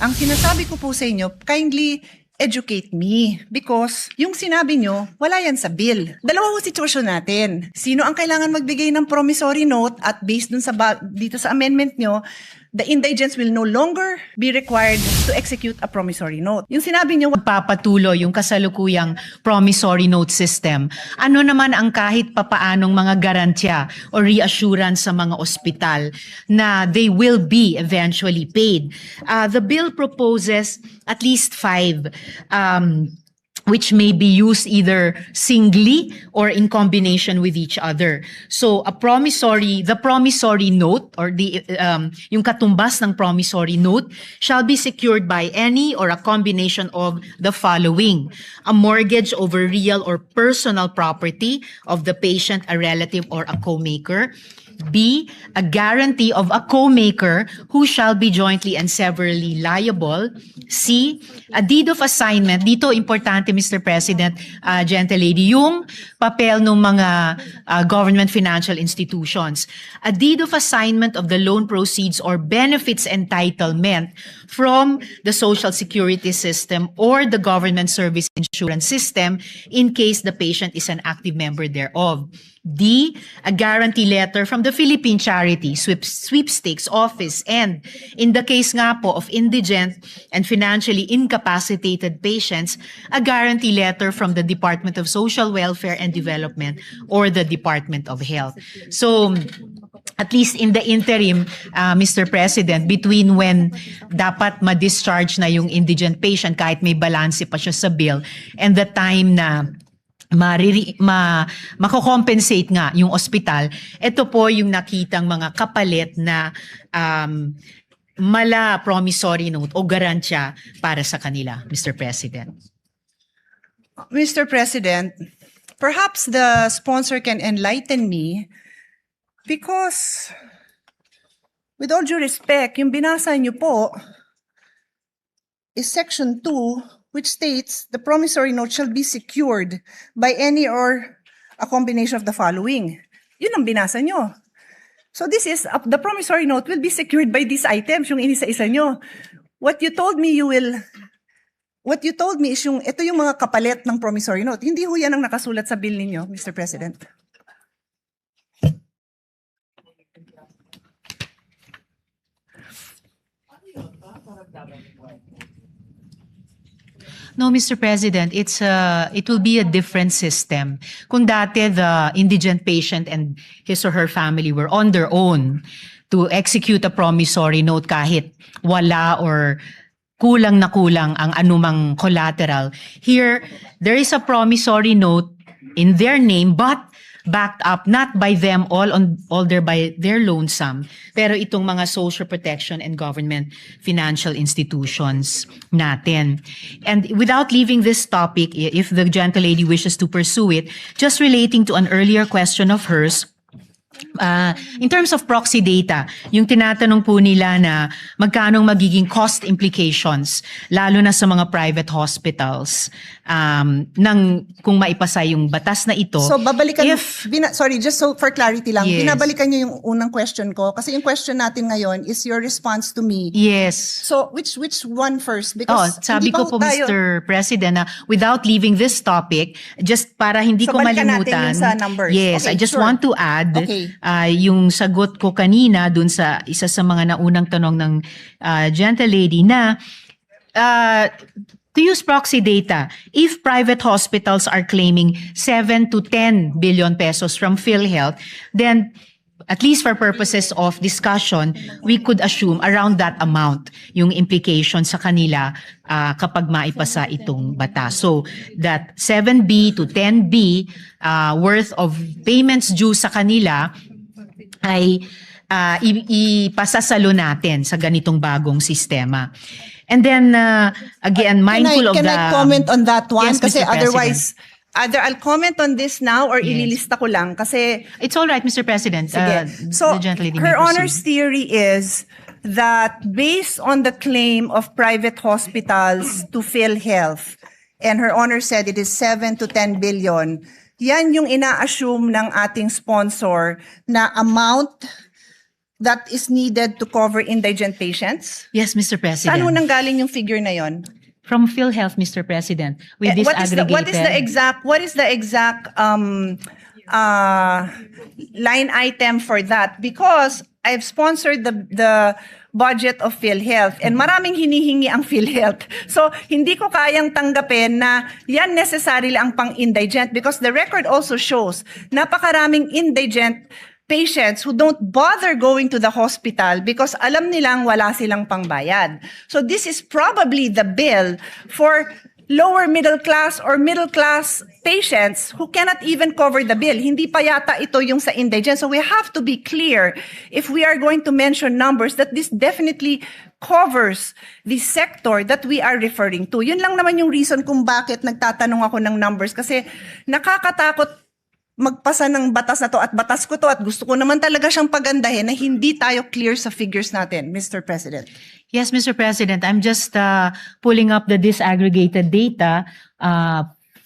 ang sinasabi ko po sa inyo, kindly educate me because yung sinabi nyo, wala yan sa bill. Dalawa po sitwasyon natin. Sino ang kailangan magbigay ng promissory note at based dun sa dito sa amendment nyo, the indigents will no longer be required to execute a promissory note. Yung sinabi nyo, Papatuloy yung kasalukuyang promissory note system. Ano naman ang kahit papaanong mga garantya o reassurance sa mga ospital na they will be eventually paid? The bill proposes at least 5 which may be used either singly or in combination with each other. So the promissory note or yung katumbas ng promissory note shall be secured by any or a combination of the following: a mortgage over real or personal property of the patient, a relative, or a co-maker. B, a guarantee of a co-maker who shall be jointly and severally liable. C, a deed of assignment. Dito importante, Mr. President, gentle lady, yung papel ng mga government financial institutions. A deed of assignment of the loan proceeds or benefits entitlement from the Social Security system or the government service insurance system in case the patient is an active member thereof. D, a guarantee letter from the Philippine Charity Sweepstakes Office, and in the case nga po of indigent and financially incapacitated patients, a guarantee letter from the Department of Social Welfare and Development or the Department of Health. So, at least in the interim, Mr. President, between when dapat ma-discharge na yung indigent patient kahit may balanse pa siya sa bill and the time na mako-compensate nga yung ospital, ito po yung nakitang mga kapalit na mala promissory note o garansya para sa kanila, Mr. President. Mr. President, perhaps the sponsor can enlighten me because with all due respect, yung binasa niyo po is Section 2, which states the promissory note shall be secured by any or a combination of the following. Yun ang binasa nyo. So this is, the promissory note will be secured by these items, yung inisa-isa nyo. What you told me is ito yung mga kapalit ng promissory note. Hindi ho yan ang nakasulat sa bill ninyo, Mr. President. No, Mr. President, it will be a different system. Kung dati the indigent patient and his or her family were on their own to execute a promissory note kahit wala or kulang na kulang ang anumang collateral. Here, there is a promissory note in their name but backed up not by them all by their loan sum, pero itong mga social protection and government financial institutions natin. And without leaving this topic, if the gentle lady wishes to pursue it, just relating to an earlier question of hers, in terms of proxy data, yung tinatanong po nila na magkano magiging cost implications, lalo na sa mga private hospitals, kung maipasa yung batas na ito. So babalikan, sorry, just so for clarity lang, Yes. binabalikan niyo yung unang question ko kasi yung question natin ngayon is your response to me. Yes. So which one first? Because Sabi hindi ko pa po, tayo- Mr. President, na without leaving this topic, just para hindi So ko balikan natin malimutan. yung sa numbers. Yes, Okay, I just sure. want to add Okay. yung sagot ko kanina dun sa isa sa mga naunang tanong ng gentle lady na to use proxy data, if private hospitals are claiming 7 to 10 billion pesos from PhilHealth, then at least for purposes of discussion, we could assume around that amount yung implication sa kanila kapag maipasa itong batas. So that 7B to 10B worth of payments due sa kanila ay ipasasalo natin sa ganitong bagong sistema. And then, again, mindful Can I comment on that one? Yes, Kasi Mr. otherwise, either I'll comment on this now or Yes. ililista ko lang kasi It's all right, Mr. President. sige. So, The gentle lady may her proceed. Honor's theory is that based on the claim of private hospitals to PhilHealth, and her Honor said it is 7 to 10 billion, yan yung ina-assume ng ating sponsor na amount that is needed to cover indigent patients? Yes, Mr. Saan ho President. nanggaling yung figure na yon? From PhilHealth, Mr. President, with this What is the exact line item for that? Because I've sponsored the budget of PhilHealth and maraming hinihingi ang PhilHealth. So hindi ko kayang tanggapin na yan necessarily ang pang-indigent because the record also shows napakaraming indigent patients who don't bother going to the hospital because alam nilang wala silang pangbayad. So this is probably the bill for lower middle class or middle class patients who cannot even cover the bill. Hindi pa yata ito yung sa indigent. So we have to be clear if we are going to mention numbers that this definitely covers the sector that we are referring to. Yun lang naman yung reason kung bakit nagtatanong ako ng numbers kasi nakakatakot magpasa ng batas na to at batas ko to at gusto ko naman talaga siyang pagandahin na hindi tayo clear sa figures natin, Mr. President. Yes, Mr. President, I'm just pulling up the disaggregated data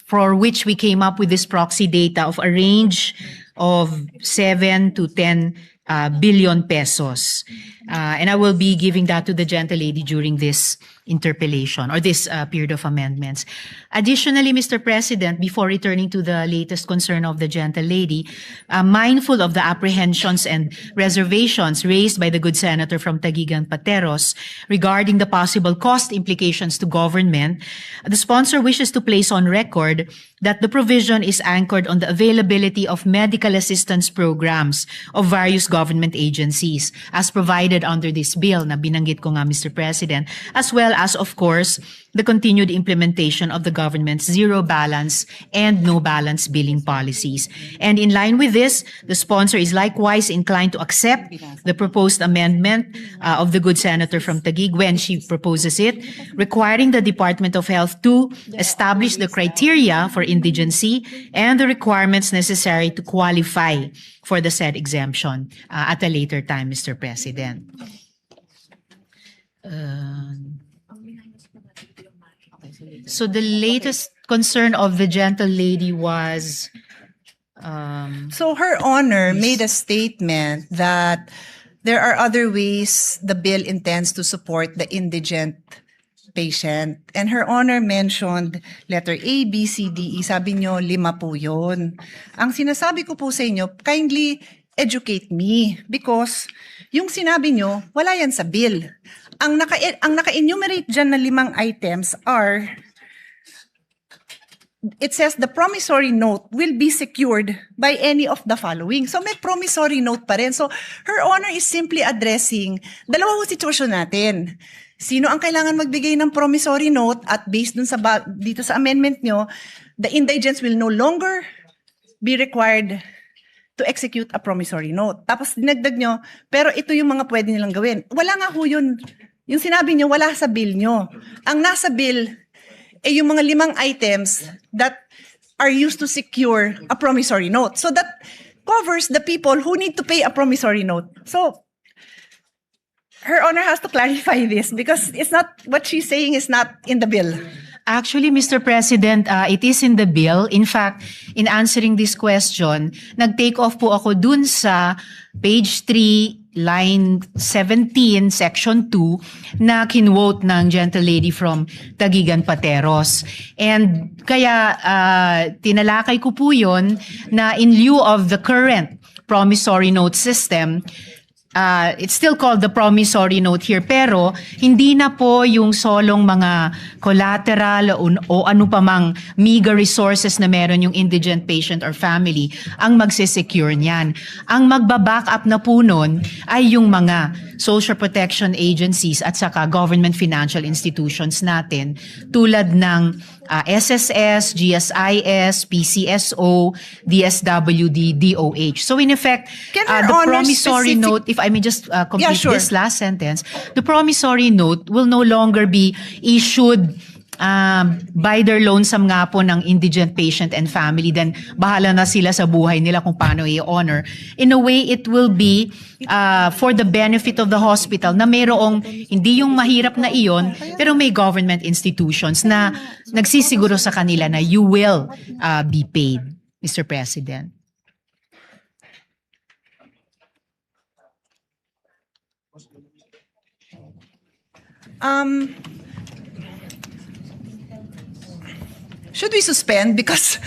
for which we came up with this proxy data of a range of 7 to 10 billion pesos. And I will be giving that to the gentle lady during this interpellation or this period of amendments. Additionally, Mr. President, before returning to the latest concern of the gentle lady, mindful of the apprehensions and reservations raised by the good senator from Taguig and Pateros regarding the possible cost implications to government, the sponsor wishes to place on record that the provision is anchored on the availability of medical assistance programs of various government agencies as provided under this bill na binanggit ko nga, Mr. President, as well as, of course, the continued implementation of the government's zero balance and no balance billing policies. And in line with this, the sponsor is likewise inclined to accept the proposed amendment of the good senator from Taguig when she proposes it, requiring the Department of Health to establish the criteria for indigency and the requirements necessary to qualify for the said exemption at a later time, Mr. President. So the latest concern of the gentle lady was So Her Honor made a statement that there are other ways the bill intends to support the indigent patient. And Her Honor mentioned letter A, B, C, D, E. Sabi nyo, 5 po yun. Ang sinasabi ko po sa inyo, kindly educate me because yung sinabi nyo, wala yan sa bill. Ang naka-enumerate dyan na 5 items are, it says the promissory note will be secured by any of the following. So may promissory note pa rin. So Her Honor is simply addressing dalawang sitwasyon natin. Sino ang kailangan magbigay ng promissory note at based dun sa dito sa amendment nyo, the indigents will no longer be required to execute a promissory note. Tapos dinagdag nyo, pero ito yung mga pwede nilang gawin. Wala nga ho yun. Yung sinabi nyo, wala sa bill nyo. Ang nasa bill ay yung mga 5 items that are used to secure a promissory note. So that covers the people who need to pay a promissory note. So Her Honor has to clarify this because it's not, what she's saying is not in the bill. actually, Mr. President, it is in the bill. In fact, in answering this question, nag-take off po ako dun sa page 3, line 17, section 2, na kinwote ng gentle lady from Taguig and Pateros. And kaya tinalakay ko po yun na in lieu of the current promissory note system, it's still called the promissory note here, pero hindi na po yung solong mga collateral o ano pa mang meager resources na meron yung indigent patient or family ang magsisecure niyan. Ang magbaback up na po nun ay yung mga social protection agencies at saka government financial institutions natin tulad ng SSS, GSIS, PCSO, DSWD, DOH. So in effect, Can Her the Honor promissory note, if I may just complete sure. this last sentence, the promissory note will no longer be issued by their lonesome nga po ng indigent patient and family, then bahala na sila sa buhay nila kung paano i-honor. In a way, it will be for the benefit of the hospital na mayroong, hindi yung mahirap na iyon, pero may government institutions na nagsisiguro sa kanila na you will be paid, Mr. President. Should we suspend? Because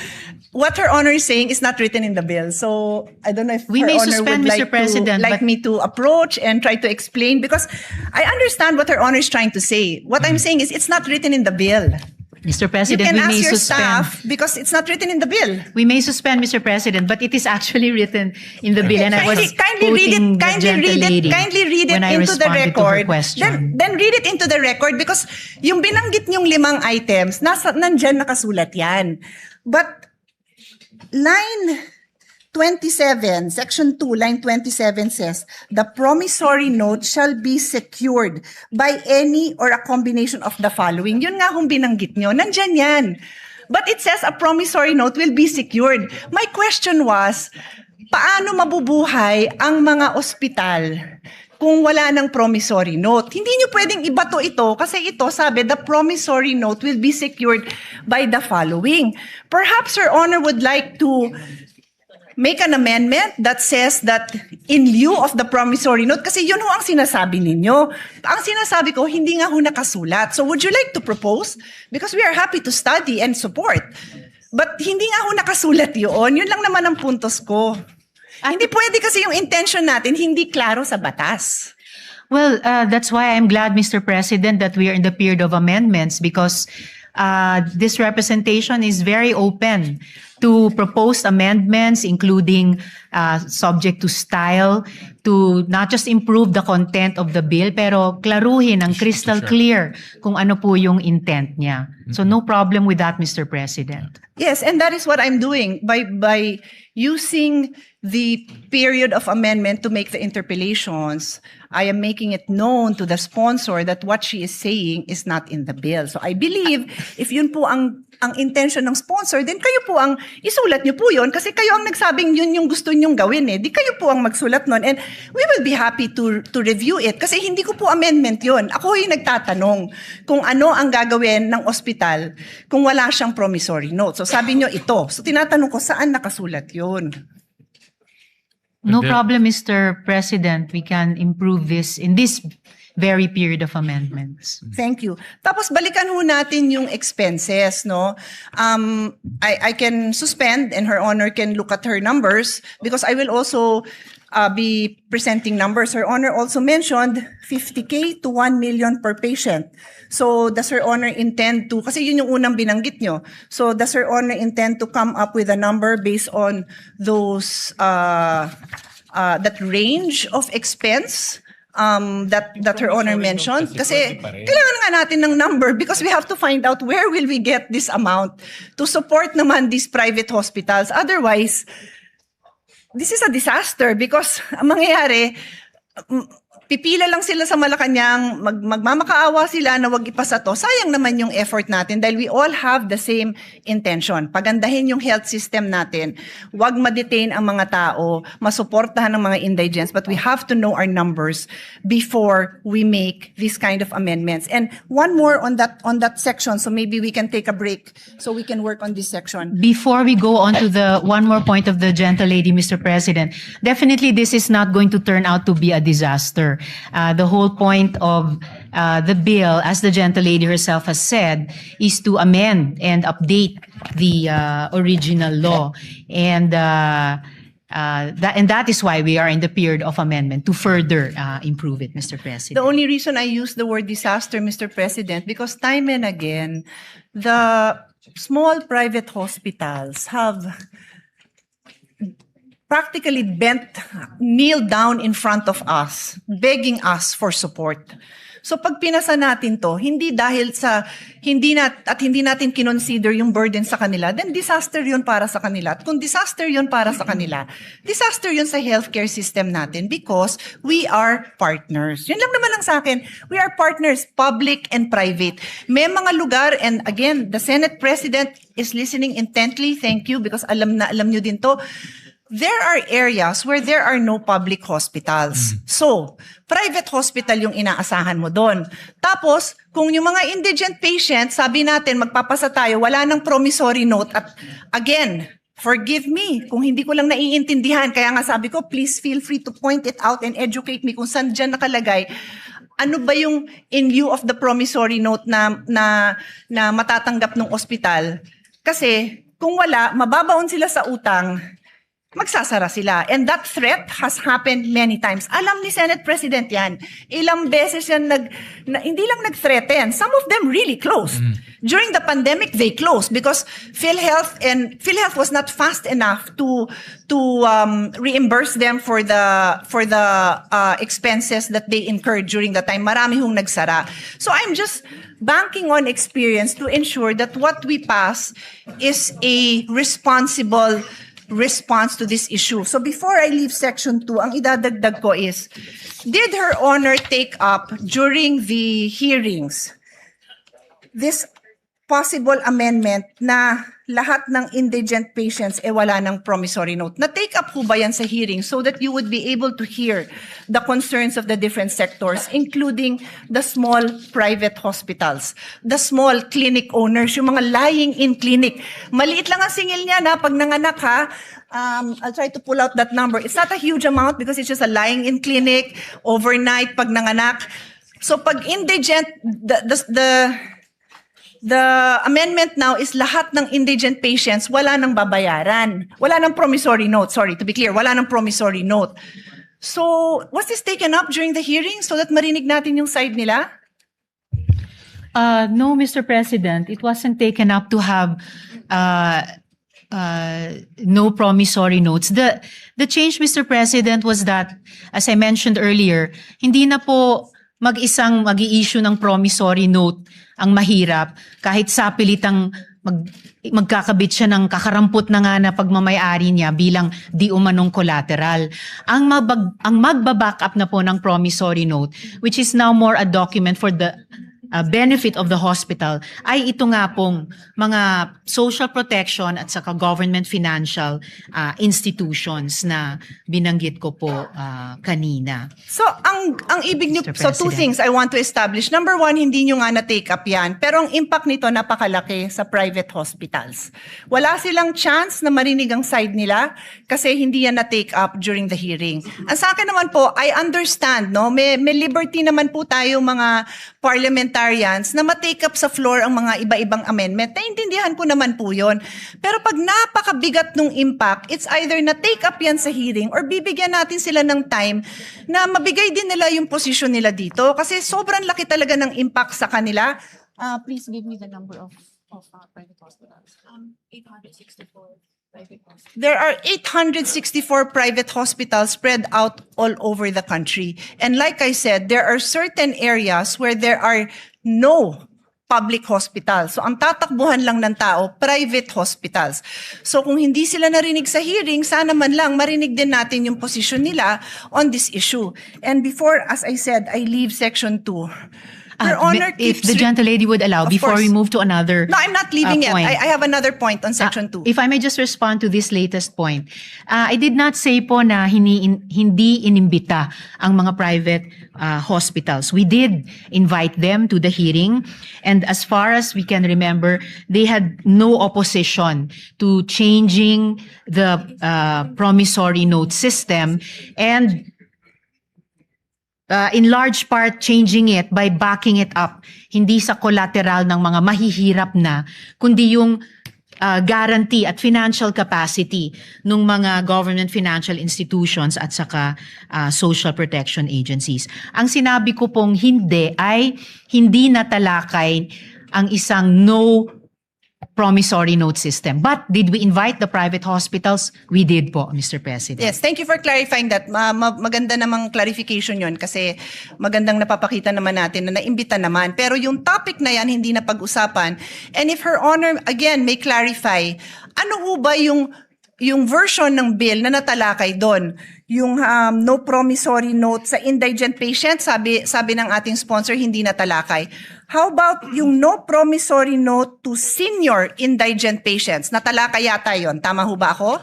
what Her Honor is saying is not written in the bill. So I don't know if We Her may Honor suspend, would Mr. President, like but- me to approach and try to explain, because I understand what Her Honor is trying to say. What I'm saying is it's not written in the bill. Mr. You President, can we ask may your suspend. staff because it's not written in the bill. We may suspend, Mr. President, but it is actually written in the bill, and I was Kindly read quoting it. the gentlelady Kindly read it when I into the responded to her record. question. Then read it into the record, because yung binanggit niyong 5 items, nandyan nakasulat yan. But line 27, section 2, line 27 says, the promissory note shall be secured by any or a combination of the following. Yun nga kung binanggit nyo, nandyan yan. But it says a promissory note will be secured. My question was, paano mabubuhay ang mga ospital kung wala ng promissory note? Hindi nyo pwedeng ibato ito kasi ito sabi, the promissory note will be secured by the following. Perhaps Her Honor would like to make an amendment that says that in lieu of the promissory note, kasi yun ho ang sinasabi ninyo. Ang sinasabi ko, hindi nga ho nakasulat. So would you like to propose? Because we are happy to study and support. But hindi nga ho nakasulat yun. Yun lang naman ang puntos ko. Hindi pwede kasi yung intention natin, hindi klaro sa batas. Well, that's why I'm glad, Mr. President, that we are in the period of amendments, because this representation is very open to proposed amendments, including subject to style, to not just improve the content of the bill, pero klaruhin ang crystal clear kung ano po yung intent niya. So no problem with that, Mr. President. Yes, and that is what I'm doing by using the period of amendment to make the interpellations. I am making it known to the sponsor that what she is saying is not in the bill. So I believe if yun po ang intention ng sponsor, then kayo po ang isulat niyo po yun kasi kayo ang nagsabing yun yung gusto niyong gawin eh. Di kayo po ang magsulat nun, and we will be happy to review it kasi hindi ko po amendment yun. Ako yung nagtatanong kung ano ang gagawin ng ospital kung wala siyang promissory note. So sabi niyo ito. So tinatanong ko saan nakasulat yun? No problem, Mr. President. We can improve this in this very period of amendments. Thank you. Tapos balikan ho natin yung expenses, no? I can suspend and Her Honor can look at her numbers because I will also be presenting numbers. Her Honor also mentioned 50K to 1 million per patient. So does Her Honor intend to, kasi yun yung unang binanggit nyo. So does Her Honor intend to come up with a number based on those, that range of expense that Her Honor mentioned? Kasi kailangan nga natin ng number because we have to find out where will we get this amount to support naman these private hospitals. Otherwise, this is a disaster because ang mangyayari, pipila lang sila sa Malacanang, magmamakaawa sila na wag ipasa to. Sayang naman yung effort natin dahil we all have the same intention. Pagandahin yung health system natin. Wag ma-detain ang mga tao, masuportahan ng mga indigents, but we have to know our numbers before we make this kind of amendments. And one more on that section, so maybe we can take a break so we can work on this section. Before we go on to the one more point of the gentlelady, Mr. President, definitely this is not going to turn out to be a disaster. The whole point of the bill, as the gentlelady herself has said, is to amend and update the original law. And that is why we are in the period of amendment, to further improve it, Mr. President. The only reason I use the word disaster, Mr. President, because time and again, the small private hospitals have practically kneel down in front of us, begging us for support. So pag pinasa natin to, hindi dahil sa hindi natin kinonsider yung burden sa kanila, then disaster yun para sa kanila. At kung disaster yun para sa kanila, disaster yun sa healthcare system natin because we are partners. Yun lang naman ang sa akin. We are partners, public and private. May mga lugar, and again, the Senate President is listening intently. Thank you because alam nyo din to. There are areas where there are no public hospitals. So, private hospital yung inaasahan mo doon. Tapos, kung yung mga indigent patients, sabi natin, magpapasa tayo, wala nang promissory note. At again, forgive me kung hindi ko lang naiintindihan. Kaya nga sabi ko, please feel free to point it out and educate me kung saan dyan nakalagay. ano ba yung in lieu of the promissory note na matatanggap ng ospital? Kasi kung wala, mababaon sila sa utang, magsasara sila. And that threat has happened many times. Alam ni Senate President yan. Ilang beses yan hindi lang nag-threaten. Some of them really closed. During the pandemic, they closed because PhilHealth was not fast enough to reimburse them for the expenses that they incurred during the time. Marami hong nagsara. So I'm just banking on experience to ensure that what we pass is a responsible response to this issue. So before I leave section 2, ang idadagdag ko is, did Her Honor take up during the hearings this possible amendment na lahat ng indigent patients wala ng promissory note? Na-take up po ba yan sa hearing so that you would be able to hear the concerns of the different sectors, including the small private hospitals, the small clinic owners, yung mga lying-in clinic. Maliit lang ang singil niya na pag nanganak ha, I'll try to pull out that number. It's not a huge amount because it's just a lying-in clinic, overnight pag nanganak. So pag indigent, the amendment now is lahat ng indigent patients wala nang babayaran. Wala nang promissory note. Sorry, to be clear, wala nang promissory note. So, was this taken up during the hearing so that marinig natin yung side nila? No, Mr. President, it wasn't taken up to have no promissory notes. The change, Mr. President, was that, as I mentioned earlier, hindi na po mag-isang mag-i-issue ng promissory note ang mahirap kahit sapilitang magkakabit siya ng kakarampot na nga na pagmamayari niya bilang di umanong collateral. Ang magbaback up na po ng promissory note, which is now more a document for the benefit of the hospital, ay ito nga pong mga social protection at saka government financial institutions na binanggit ko po kanina. So, ang ibig niyo, Mr. so two President. things I want to establish. Number one, hindi niyo nga na-take up yan, pero ang impact nito napakalaki sa private hospitals. Wala silang chance na marinig ang side nila kasi hindi yan na-take up during the hearing. Ang sa akin naman po, I understand, no? May liberty naman po tayo mga parliamentarians na ma-take up sa floor ang mga iba-ibang amendment. Naintindihan ko naman po yun. Pero pag napakabigat nung impact, it's either na-take up yan sa hearing or bibigyan natin sila ng time na mabigay din nila yung posisyon nila dito. Kasi sobrang laki talaga ng impact sa kanila. Please give me the number of private hospitals. 864 private hospitals. There are 864 private hospitals spread out all over the country. And like I said, there are certain areas where there are no public hospitals. So ang tatakbuhan lang ng tao, private hospitals. So kung hindi sila narinig sa hearing, sana man lang marinig din natin yung posisyon nila on this issue. And before, as I said, I leave section 2. Your Honor if keeps the gentlelady would allow, Of before we course. move to another No, I'm not leaving yet. point. I have another point on section 2. If I may just respond to this latest point. I did not say po na hindi inimbita ang mga private hospitals. We did invite them to the hearing, and as far as we can remember, they had no opposition to changing the promissory note system, and in large part changing it by backing it up, hindi sa collateral ng mga mahihirap na, kundi yung guarantee at financial capacity ng mga government financial institutions at saka social protection agencies. Ang sinabi ko pong hindi ay hindi natalakay ang isang no promissory note system. But did we invite the private hospitals? We did po, Mr. President. Yes, thank you for clarifying that. Maganda namang clarification yon kasi magandang napapakita naman natin na naimbita naman. Pero yung topic na yan, hindi na pag-usapan. And if Her Honor, again, may clarify, ano ho ba yung version ng bill na natalakay doon? Yung no promissory note sa indigent patient, sabi ng ating sponsor, hindi natalakay. How about yung no promissory note to senior indigent patients? Natalakay yata yon. Tama ho ba ako?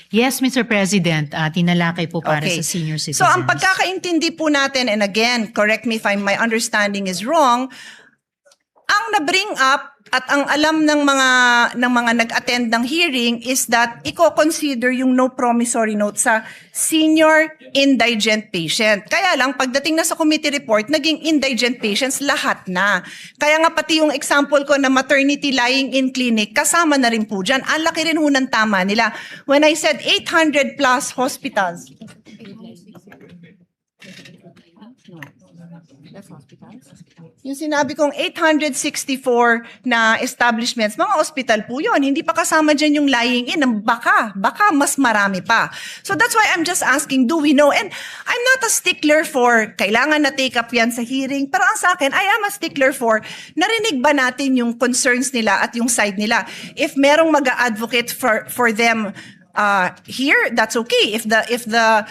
Yes, Mr. President, tinalakay po para Okay. sa senior citizens. So ang pagkakaintindi po natin, and again, correct me if my understanding is wrong, ang na-bring up At ang alam ng mga nag-attend ng hearing is that i-consider yung no promissory note sa senior indigent patient. Kaya lang, pagdating na sa committee report, naging indigent patients lahat na. Kaya nga pati yung example ko na maternity lying in clinic, kasama na rin po dyan. Ang laki rin ho ng tama nila. When I said 800 plus hospitals, yung sinabi kong 864 na establishments, mga hospital po yun. Hindi pa kasama dyan yung lying in. Baka mas marami pa. So that's why I'm just asking, do we know? And I'm not a stickler for kailangan na take up yan sa hearing. Pero ang sa akin, I am a stickler for narinig ba natin yung concerns nila at yung side nila. If merong mag-advocate for them here, that's okay. If the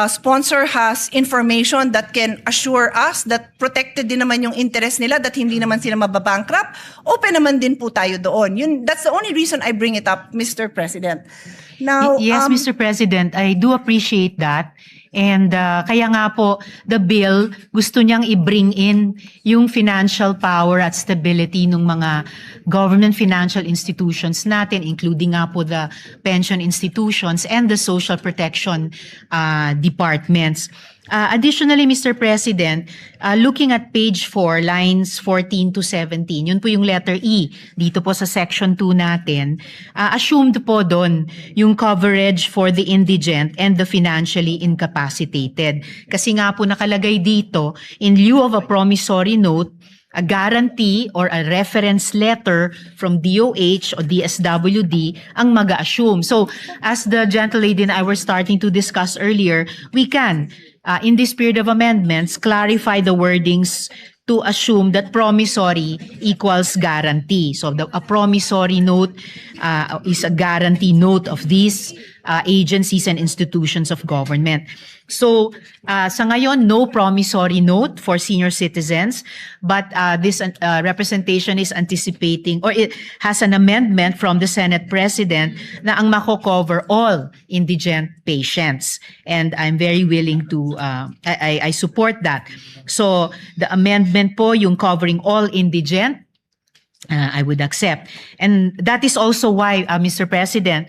sponsor has information that can assure us that protected din naman yung interest nila, that hindi naman sila mababankrupt, open naman din po tayo doon. That's the only reason I bring it up, Mr. President. Now, yes, Mr. President, I do appreciate that. And kaya nga po, the bill, gusto niyang i-bring in yung financial power at stability ng mga government financial institutions natin, including nga po the pension institutions and the social protection departments. Additionally, Mr. President, looking at page 4, lines 14 to 17, yun po yung letter E dito po sa section 2 natin, assumed po doon yung coverage for the indigent and the financially incapacitated. Kasi nga po nakalagay dito, in lieu of a promissory note, a guarantee or a reference letter from DOH or DSWD ang mag-assume. So, as the gentlelady and I were starting to discuss earlier, we can, in this period of amendments, clarify the wordings to assume that promissory equals guarantee. So, a promissory note is a guarantee note of these agencies and institutions of government. So, sa ngayon, no promissory note for senior citizens, but this representation is anticipating, or it has an amendment from the Senate President na ang mako-cover all indigent patients. And I'm very willing to, I support that. So, the amendment po, yung covering all indigent, I would accept. And that is also why, Mr. President,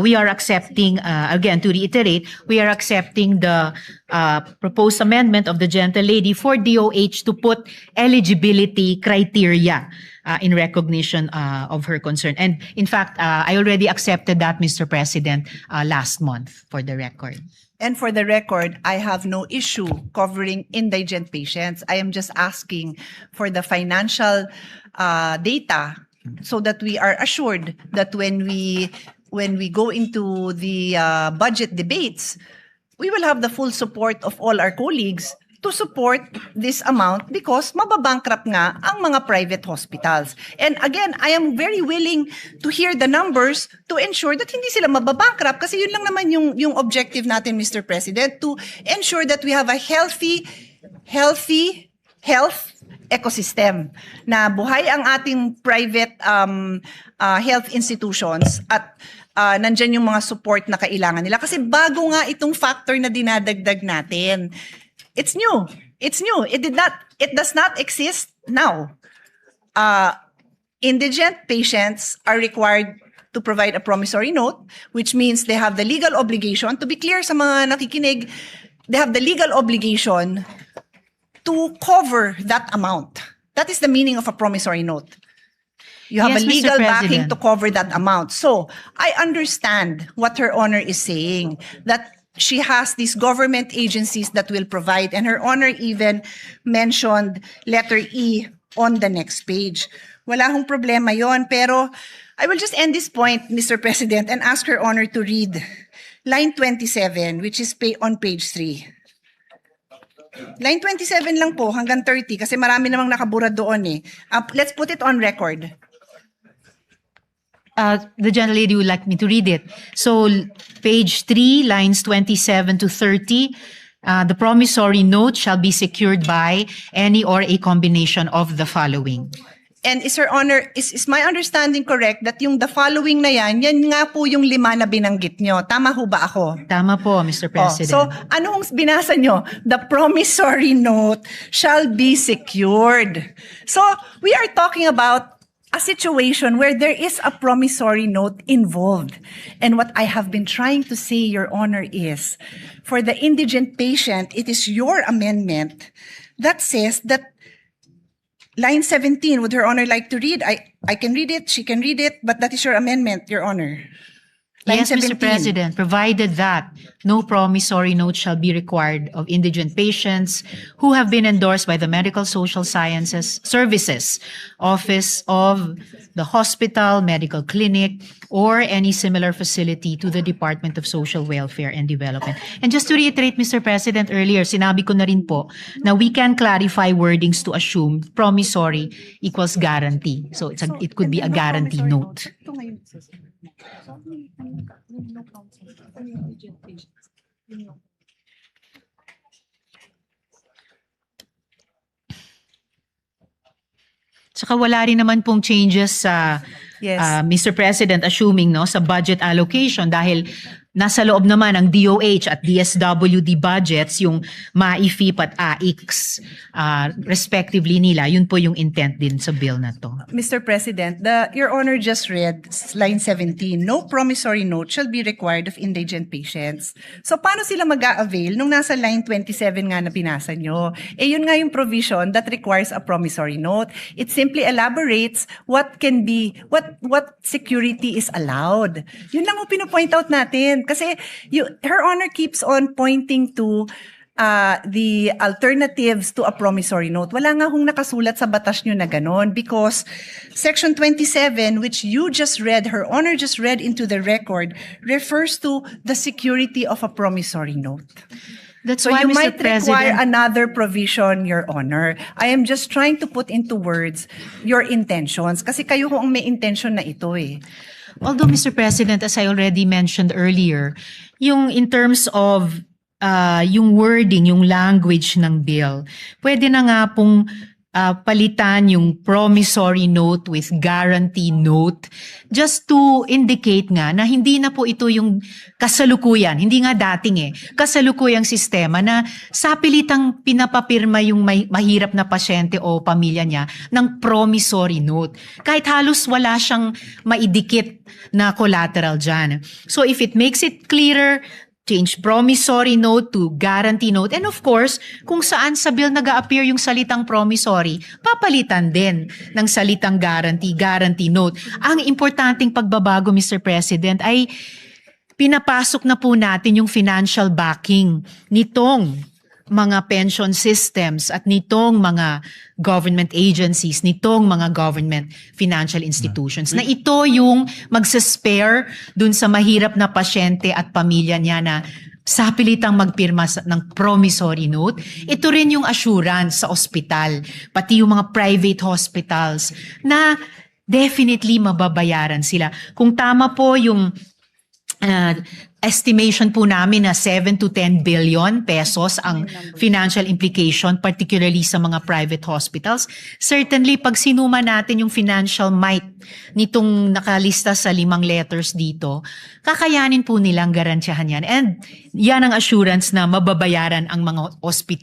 we are accepting, again, to reiterate, we are accepting the proposed amendment of the gentlelady for DOH to put eligibility criteria in recognition of her concern. And in fact, I already accepted that, Mr. President, last month, for the record. And for the record, I have no issue covering indigent patients. I am just asking for the financial data so that we are assured that when we go into the budget debates, we will have the full support of all our colleagues to support this amount because mababankrupt nga ang mga private hospitals. And again, I am very willing to hear the numbers to ensure that hindi sila mababankrupt kasi yun lang naman yung objective natin, Mr. President, to ensure that we have a healthy health ecosystem na buhay ang ating private health institutions at nandyan yung mga support na kailangan nila. Kasi bago nga itong factor na dinadagdag natin. It's new. It's new. It does not exist now. Indigent patients are required to provide a promissory note, which means they have the legal obligation, to be clear sa mga nakikinig, they have the legal obligation to cover that amount. That is the meaning of a promissory note. You have Yes, a legal Mr. backing President. to cover that amount. So, I understand what Her Honor is saying, that she has these government agencies that will provide, and Her Honor even mentioned letter E on the next page. Wala hong problema yon, pero I will just end this point, Mr. President, and ask Her Honor to read line 27, which is on page 3. Line 27 lang po, hanggang 30, kasi marami namang nakabura doon eh. Let's put it on record. The gentlelady would like me to read it. So, page 3, lines 27 to 30, the promissory note shall be secured by any or a combination of the following. And is Her Honor, is my understanding correct that yung the following na yan nga po yung 5 na binanggit nyo? Tama ho ba ako? Tama po, Mr. President. So, anong binasa nyo? The promissory note shall be secured. So, we are talking about a situation where there is a promissory note involved. And what I have been trying to say, Your Honor, is for the indigent patient, it is your amendment that says that line 17, would Her Honor like to read? I can read it, she can read it, but that is your amendment, Your Honor. Line Yes, 17. Mr. President, provided that no promissory note shall be required of indigent patients who have been endorsed by the Medical Social Sciences Services Office of the hospital, medical clinic, or any similar facility to the Department of Social Welfare and Development. And just to reiterate, Mr. President, earlier, sinabi ko na rin po na we can clarify wordings to assume promissory equals guarantee. So it could be a guarantee note. Saka wala rin naman pong changes sa Yes. Mr. President, assuming no sa budget allocation dahil nasa loob naman ng DOH at DSWD budgets yung MAIFIP at AIX respectively nila. Yun po yung intent din sa bill na to. Mr. President, Your Honor just read line 17, no promissory note shall be required of indigent patients. So paano sila mag-a-avail nung nasa line 27 nga na pinasa nyo? Yun nga yung provision that requires a promissory note. It simply elaborates what can be, what security is allowed. Yun lang mo pinopoint out natin. Kasi Her Honor keeps on pointing to the alternatives to a promissory note. Wala nga hong nakasulat sa batas nyo na ganon because Section 27, which you just read, Her Honor just read into the record, refers to the security of a promissory note. That's So why, you Mr. might require President, another provision, Your Honor. I am just trying to put into words your intentions kasi kayo ho ang may intention na ito eh. although Mr. President, as I already mentioned earlier, yung in terms of yung wording, yung language ng bill, pwede na nga pong palitan yung promissory note with guarantee note just to indicate nga na hindi na po ito yung kasalukuyan, hindi nga dating kasalukuyang sistema na sapilitang pinapapirma yung mahirap na pasyente o pamilya niya ng promissory note. Kahit halos wala siyang maidikit na collateral dyan. So if it makes it clearer, change promissory note to guarantee note. And of course, kung saan sa bill nag-a-appear yung salitang promissory, papalitan din ng salitang guarantee note. Ang importanteng pagbabago, Mr. President, ay pinapasok na po natin yung financial backing nitong mga pension systems at nitong mga government agencies, nitong mga government financial institutions, na ito yung magsaspare dun sa mahirap na pasyente at pamilya niya na sapilitang magpirma ng promissory note. Ito rin yung assurance sa ospital, pati yung mga private hospitals na definitely mababayaran sila. Kung tama po yung estimation po namin na 7 to 10 billion pesos ang financial implication, particularly sa mga private hospitals. Certainly, pag sinuma natin yung financial might nitong nakalista sa 5 letters dito, kakayanin po nilang garantyahan yan. And yan ang assurance na mababayaran ang mga hospital.